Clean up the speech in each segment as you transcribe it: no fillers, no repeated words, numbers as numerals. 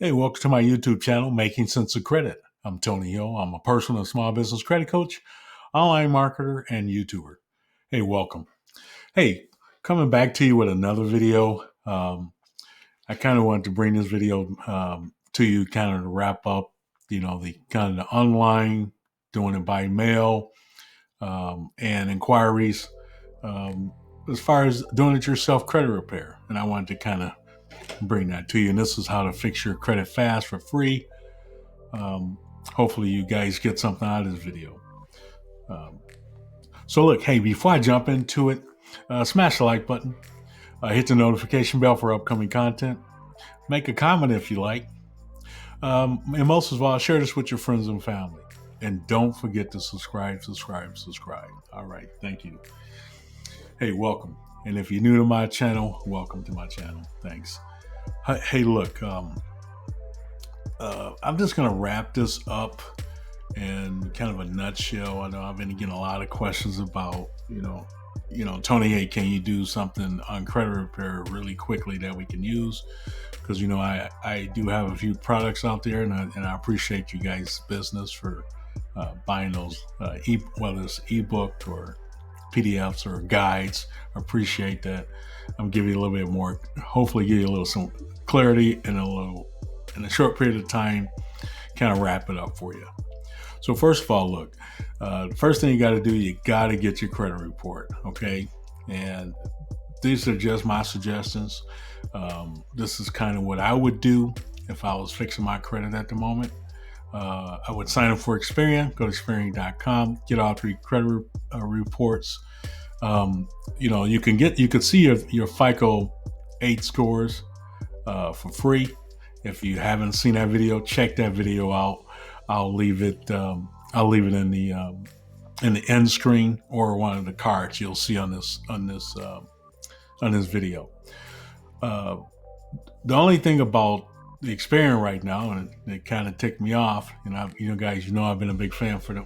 Hey, welcome to my YouTube channel, Making Sense of Credit. I'm Tony Hill. I'm a personal and small business credit coach, online marketer, and YouTuber. Hey, welcome. Hey, coming back to you with another video. I kind of wanted to bring this video to you kind of to wrap up, the kind of the online, doing it by mail, and inquiries as far as doing it yourself credit repair. And I wanted to kind of bring that to you. And this is how to fix your credit fast for free. Hopefully you guys get something out of this video. So look, hey, before I jump into it, smash the like button, hit the notification bell for upcoming content, make a comment if you like, and most of all, share this with your friends and family. And don't forget to subscribe. All right, thank you. Hey, welcome. And if you're new to my channel, welcome to my channel. Thanks. Hey, look, I'm just going to wrap this up in kind of a nutshell. I know I've been getting a lot of questions about, Tony, hey, can you do something on credit repair really quickly that we can use? Because, I do have a few products out there, and I appreciate you guys' business for buying those, whether it's ebook or PDFs or guides. I appreciate that. I'm giving you a little bit more, hopefully give you a little some clarity in a short period of time, kind of wrap it up for you. So first of all, look, first thing you got to do, you got to get your credit report. Okay. And these are just my suggestions. This is kind of what I would do if I was fixing my credit at the moment. I would sign up for Experian, go to Experian.com, get all 3 credit reports. You could see your FICO 8 scores for free. If you haven't seen that video, check that video out. I'll leave it in the end screen or one of the cards you'll see on this video. The only thing about the Experian right now, and it kind of ticked me off, guys, I've been a big fan for the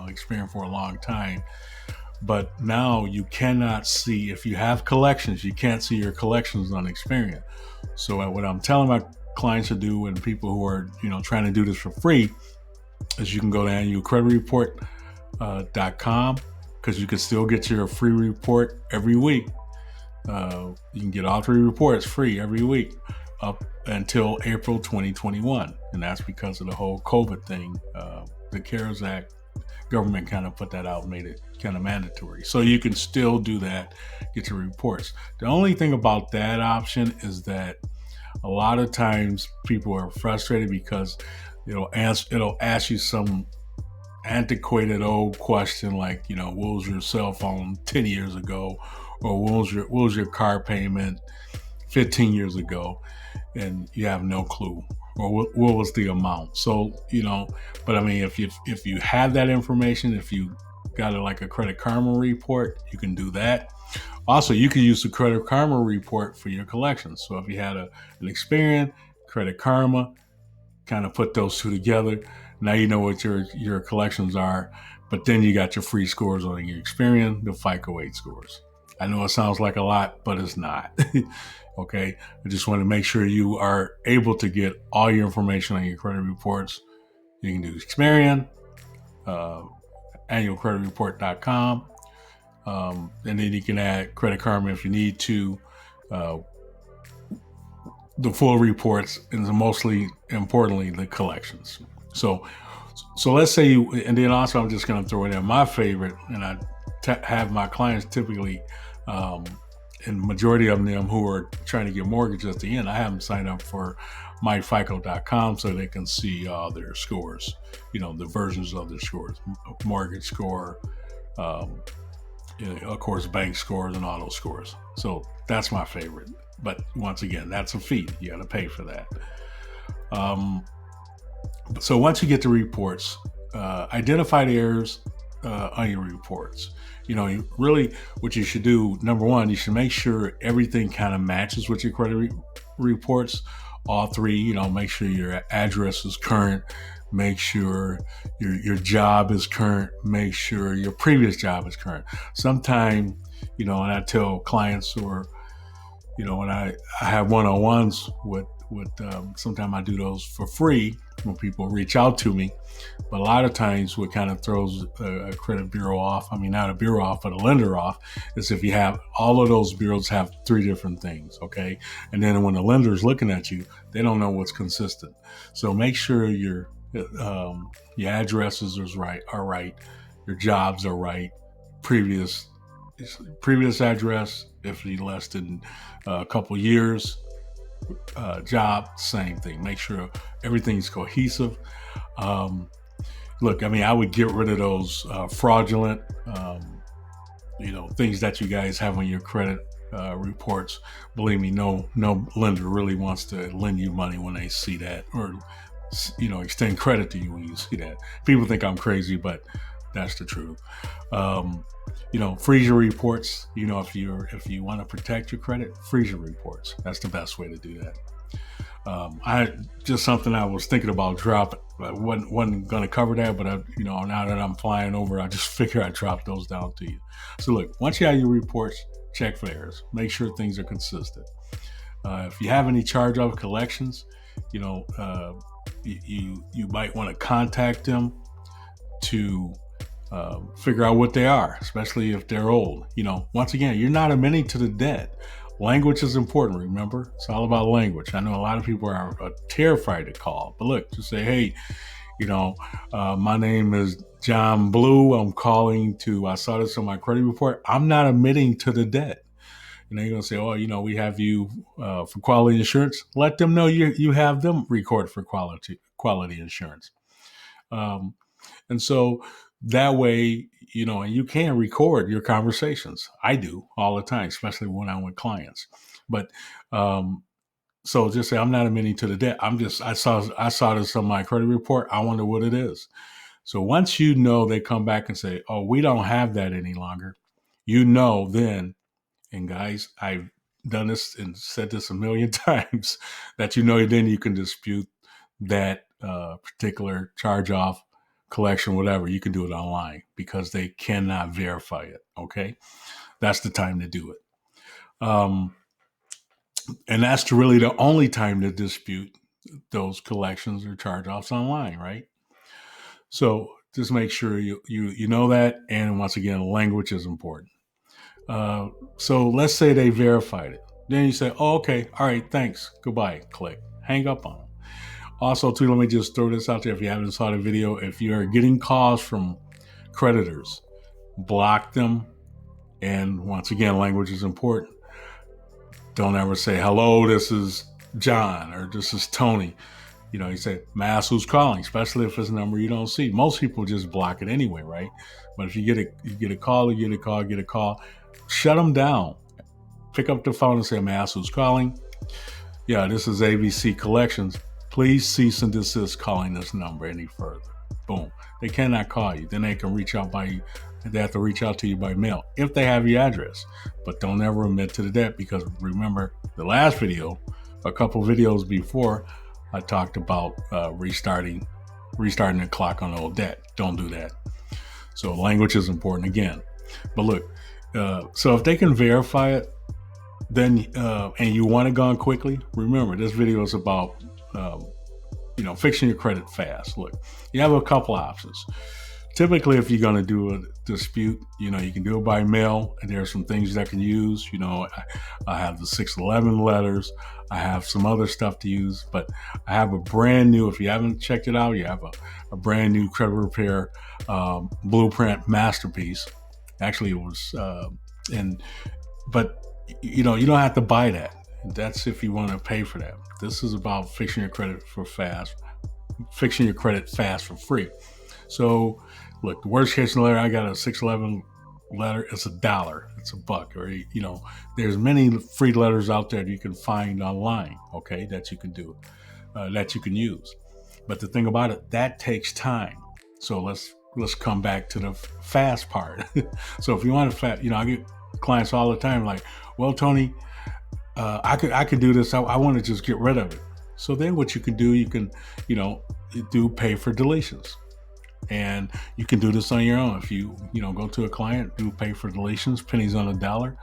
Experian for a long time, but now you cannot see, if you have collections, you can't see your collections on Experian. So what I'm telling my clients to do, and people who are trying to do this for free, is you can go to annualcreditreport.com, because you can still get your free report every week. You can get all 3 reports free every week up until April 2021, and that's because of the whole COVID thing. The CARES Act, government kind of put that out and made it kind of mandatory. So you can still do that, get your reports. The only thing about that option is that a lot of times people are frustrated because it'll ask you some antiquated old question like, what was your cell phone 10 years ago? Or what was your car payment 15 years ago? And you have no clue. Or what was the amount? So, but I mean, if you have that information, if you got like a Credit Karma report, you can do that. Also, you can use the Credit Karma report for your collections. So if you had an Experian, Credit Karma, kind of put those 2 together. Now you know what your collections are, but then you got your free scores on your Experian, the FICO 8 scores. I know it sounds like a lot, but it's not. Okay. I just want to make sure you are able to get all your information on your credit reports. You can do Experian, annualcreditreport.com. And then you can add Credit Karma if you need to. The full reports, and mostly importantly, the collections. So let's say and then also I'm just going to throw in my favorite, and I have my clients typically, and majority of them who are trying to get mortgages at the end, I have them sign up for myfico.com so they can see all their scores, the versions of their scores, mortgage score, of course, bank scores and auto scores. So that's my favorite. But once again, that's a fee. You got to pay for that. So once you get the reports, identify the errors on your reports. Really what you should do, number one, you should make sure everything kind of matches with your credit reports. All 3, make sure your address is current, make sure your job is current, make sure your previous job is current. Sometimes, and I tell clients, or when I have one-on-ones with sometimes I do those for free when people reach out to me. But a lot of times what kind of throws a credit bureau off, I mean, not a bureau off, but a lender off, is if you have all of those bureaus have three different things, okay? And then when the lender is looking at you, they don't know what's consistent. So make sure your addresses are right, your jobs are right, previous address, if you less than a couple years, job, same thing. Make sure everything's cohesive. Look, I mean, I would get rid of those fraudulent, things that you guys have on your credit reports. Believe me, no lender really wants to lend you money when they see that, or extend credit to you when you see that. People think I'm crazy, but that's the truth. Freeze your reports. If you want to protect your credit, freeze your reports. That's the best way to do that. Something I was thinking about dropping. I wasn't going to cover that, but now that I'm flying over, I just figure I'd drop those down to you. So look, once you have your reports, check for errors. Make sure things are consistent. If you have any charge-off collections, you might want to contact them to figure out what they are, especially if they're old. Once again, you're not admitting to the debt. Language is important, remember? It's all about language. I know a lot of people are terrified to call, but look, just say, hey, my name is John Blue. I'm calling I saw this on my credit report. I'm not admitting to the debt. And they're going to say, oh, we have you for quality insurance. Let them know you have them record for quality insurance. And so that way, and you can record your conversations. I do all the time, especially when I'm with clients. But so just say, I'm not admitting to the debt. I saw this on my credit report. I wonder what it is. So once they come back and say, oh, we don't have that any longer, then, and guys, I've done this and said this a million times, that then you can dispute that particular charge-off, collection, whatever. You can do it online because they cannot verify it. Okay, that's the time to do it. And that's really the only time to dispute those collections or charge-offs online, right? So just make sure you know that. And once again, language is important. So let's say they verified it. Then you say, oh, okay, all right, thanks, goodbye, click, hang up on them. Also, too, let me just throw this out there. If you haven't saw the video, if you are getting calls from creditors, block them. And once again, language is important. Don't ever say, hello, this is John, or this is Tony. You say, may I ask who's calling, especially if it's a number you don't see. Most people just block it anyway, right? But if you get a call, shut them down. Pick up the phone and say, may I ask who's calling? Yeah, this is ABC Collections. Please cease and desist calling this number any further. Boom. They cannot call you. Then they can reach out they have to reach out to you by mail if they have your address. But don't ever admit to the debt, because remember the last video, a couple videos before, I talked about restarting the clock on old debt. Don't do that. So language is important again. But look, so if they can verify it, then and you want it gone quickly, remember this video is about fixing your credit fast. Look, you have a couple options. Typically, if you're going to do a dispute, you can do it by mail, and there are some things that can use. I have the 611 letters. I have some other stuff to use, but I have a brand new, if you haven't checked it out, you have a brand new credit repair blueprint masterpiece. Actually, it was, but you don't have to buy that. That's if you want to pay for that. This is about fixing your credit fast for free. So look, the worst case scenario, I got a 611 letter. It's $1. It's $1. Or, there's many free letters out there that you can find online, okay, that you can do, that you can use. But the thing about it, that takes time. So let's come back to the fast part. So if you want to I get clients all the time like, well, Tony, I could do this. I want to just get rid of it. So then what you can do, you can, do pay for deletions. And you can do this on your own. If you go to a client, do pay for deletions, pennies on a dollar.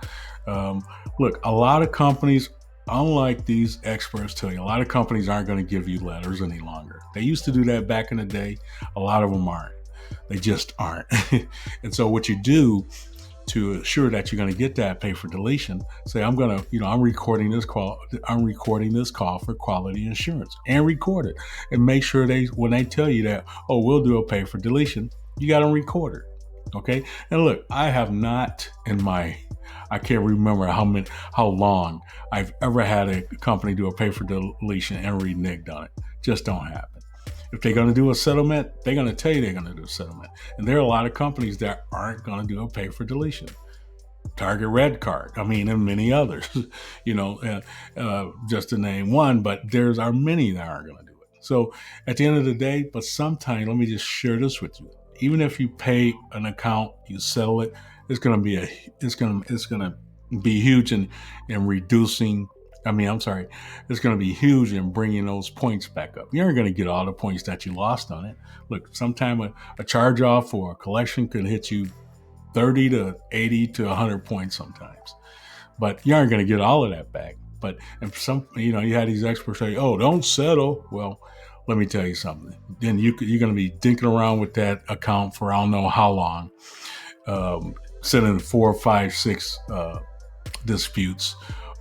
Look, a lot of companies unlike these experts tell you, a lot of companies aren't going to give you letters any longer. They used to do that back in the day. A lot of them aren't. They just aren't. And so what you do to assure that you're going to get that pay for deletion, say, I'm recording this call. I'm recording this call for quality assurance, and record it, and make sure when they tell you that, oh, we'll do a pay for deletion, you got to record it. Okay. And look, I have not I can't remember how long I've ever had a company do a pay for deletion and reneged on it. Just don't happen. If they're going to do a settlement, they're going to tell you they're going to do a settlement. And there are a lot of companies that aren't going to do a pay for deletion. Target Red Card, and many others, just to name one, but there are many that aren't going to do it. So at the end of the day, but sometimes, let me just share this with you. Even if you pay an account, you settle it, it's going to be huge in reducing. It's going to be huge in bringing those points back up. You aren't going to get all the points that you lost on it. Look, sometimes a charge off or a collection could hit you 30 to 80 to 100 points sometimes, but you aren't going to get all of that back. But if you had these experts say, oh, don't settle. Well, let me tell you something. Then you're going to be dinking around with that account for I don't know how long, sending 4, 5, 6 disputes,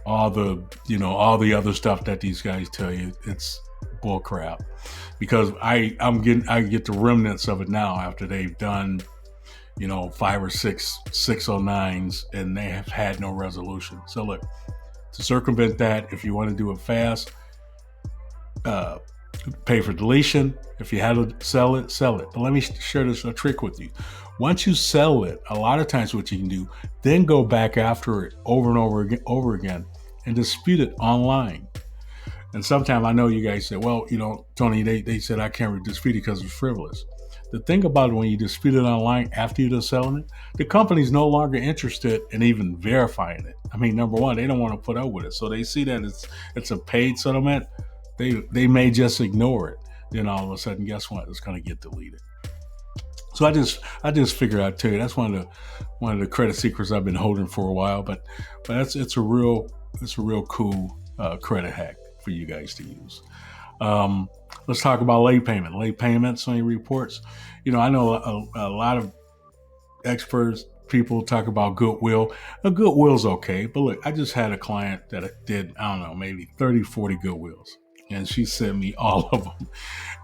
all the other stuff that these guys tell you. It's bull crap, because I get the remnants of it now after they've done 5 or 6 609s and they have had no resolution. So look, to circumvent that, if you want to do it fast, pay for deletion. If you had to sell it, sell it. But let me share a trick with you. Once you sell it, a lot of times what you can do, then go back after it over and over again and dispute it online. And sometimes I know you guys say, well, Tony, they said I can't dispute it because it's frivolous. The thing about it, when you dispute it online after you're selling it, the company's no longer interested in even verifying it. Number one, they don't want to put up with it. So they see that it's a paid settlement. They may just ignore it. Then all of a sudden, guess what? It's going to get deleted. So I just figured I'd tell you, that's one of the credit secrets I've been holding for a while. But it's a real cool credit hack for you guys to use. Let's talk about late payments on your reports. I know a lot of experts, people talk about goodwill. Now, goodwill's okay, but look, I just had a client that did, maybe 30, 40 goodwills, and she sent me all of them,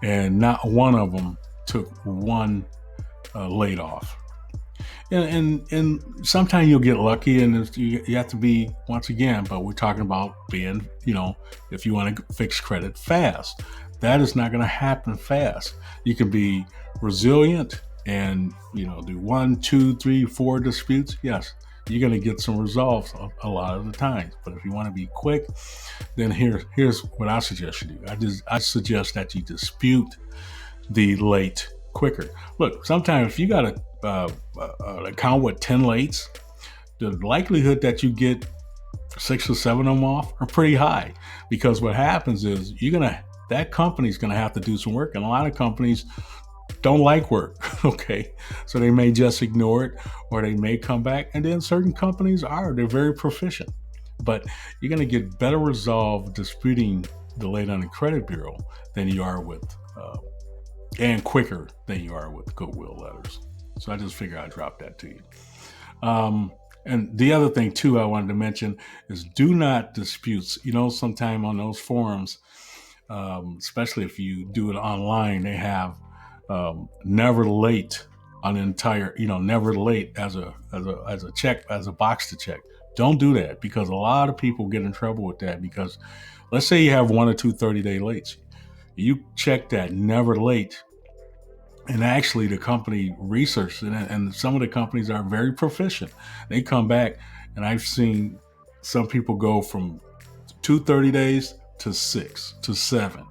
and not one of them took one laid off. And sometimes you'll get lucky, and you have to be, once again, but we're talking about being, if you want to fix credit fast, that is not going to happen fast. You can be resilient and, do 1, 2, 3, 4 disputes. Yes, you're going to get some resolves a lot of the times. But if you want to be quick, then here's what I suggest you do. I suggest that you dispute the late quicker. Look, sometimes if you got an account with 10 lates, the likelihood that you get 6 or 7 of them off are pretty high, because what happens is that company's going to have to do some work, and a lot of companies don't like work. Okay, so they may just ignore it, or they may come back, and then certain companies they're very proficient, but you're going to get better resolve disputing the late on the credit bureau than you are with and quicker than you are with goodwill letters. So I just figured I'd drop that to you. And the other thing too I wanted to mention is, do not dispute. Sometime on those forums, especially if you do it online, they have never late on an entire, never late as a check, as a box to check. Don't do that, because a lot of people get in trouble with that. Because let's say you have 1 or 2 30-day lates. You check that never late, and actually the company researched it, and some of the companies are very proficient. They come back, and I've seen some people go from 2 30 days to 6 to 7,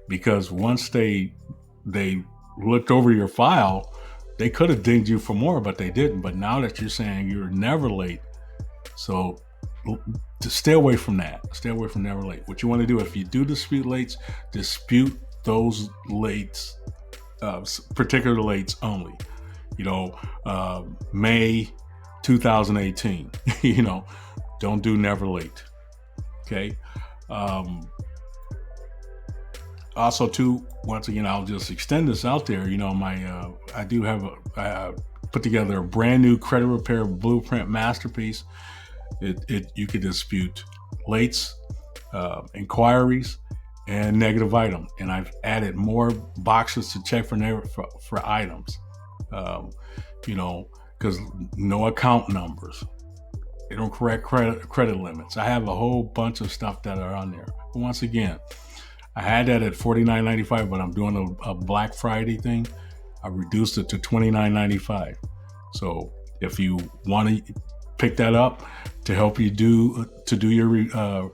because once they looked over your file, they could have dinged you for more, but they didn't. But now that you're saying you're never late, so to stay away from that. Stay away from never late. What you want to do, if you do dispute lates, dispute those lates, particular lates only. May 2018. Don't do never late. Okay. Um, Also, too, once again, I'll just extend this out there. I do have I put together a brand new credit repair blueprint masterpiece. You could dispute lates, inquiries, and negative item, and I've added more boxes to check for items. Um, because no account numbers, they don't correct credit limits. I have a whole bunch of stuff that are on there. But once again, I had that at $49.95, but I'm doing a Black Friday thing. I reduced it to $29.95. So if you want to pick that up to help you do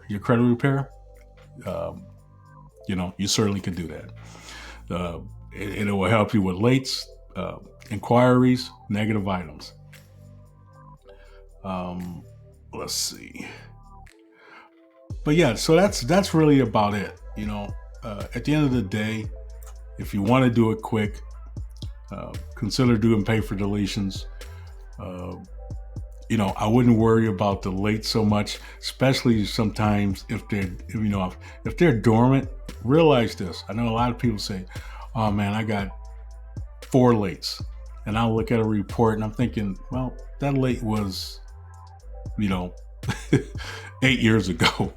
your credit repair, um, you certainly can do that. It will help you with lates, inquiries, negative items. Let's see. But yeah, so that's really about it. At the end of the day, if you want to do it quick, consider doing pay for deletions. Uh, I wouldn't worry about the late so much, especially sometimes if they're dormant. Realize this. I know a lot of people say, "Oh man, I got 4 lates," and I'll look at a report and I'm thinking, "Well, that late was, 8 years ago."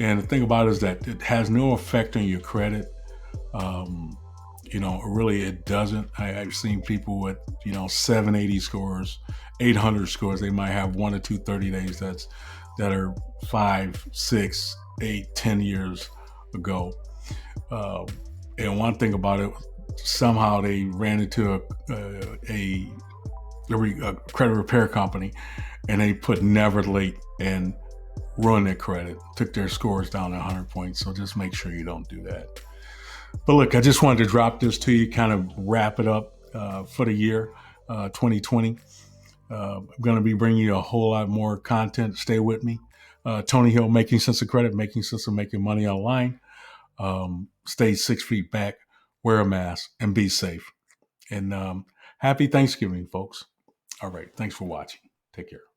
And the thing about it is that it has no effect on your credit. Really it doesn't. I've seen people with, 780 scores, 800 scores. They might have 1 or 2 30 days that are 5, 6, 8, 10 years ago. And one thing about it, somehow they ran into a credit repair company and they put never late and ruined their credit, took their scores down 100 points. So just make sure you don't do that. But look, I just wanted to drop this to you, kind of wrap it up for the year 2020. I'm going to be bringing you a whole lot more content. Stay with me. Tony Hill, Making Sense of Credit, Making Sense of Making Money Online. Stay 6 feet back, wear a mask, and be safe. And happy Thanksgiving, folks. All right. Thanks for watching. Take care.